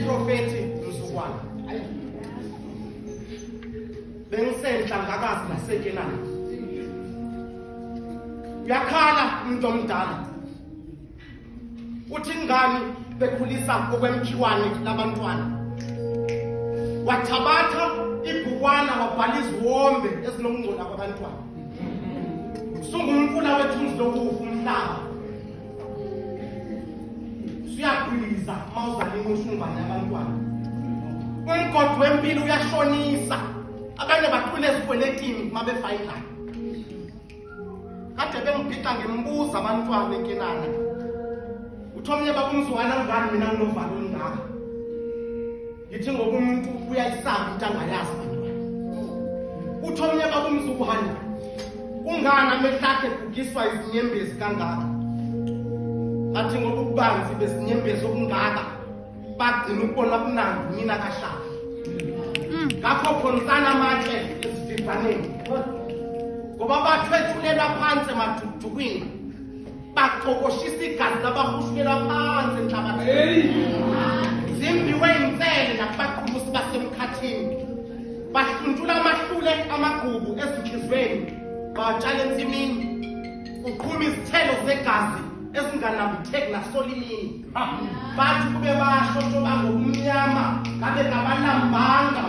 Profethi Mzukwana. Bengisenhlangakazi naseKenani. Uyakhala umuntu omdala. Uthi ngani bekhulisa okwemkhiwane labantwana. Wathabatha ibhukwana wabhala iziwombe ezinomngcola kwabantwana. Sungunkula wethunzi lokufa umhlaba. Siyaqhiliza mawuzalini ushungwane abantwana. Umgodi wempilo uyashonisa. Abanye baqhule ezikweletini mabefayila. Kade bengibhika ngembuza abantwana eNkenana. Uthomnye bakumzukwana ngani mina nginovalo ngaka. Ngithi ngoba umuntu uyayisaba into angayazi bantwana. Uthomnye bakumzukwana ungana amehlakhe ebhukiswa izinyembezi kangaka. Athi ngoba ububanzi besinyembezi okungaka bagcina ukubona kunandi mina kahlala. Ngakho khonsana amatshe esififaneni. Ngoba bathwethulelwa phansi emadudukwini. Baqokoshisa igazi labahushulelwa phansi enhlabathini. Zimbiwe insele nabaqhubusi basemkhathini. Bahluntula amahlule amagqubu ezinhlizweni. Batshala ensimini. Uqhuma izithelo zegazi ezinganambitheki nasolimini. Bathi kube bashosho bangobumnyama ngabe kabalambanga.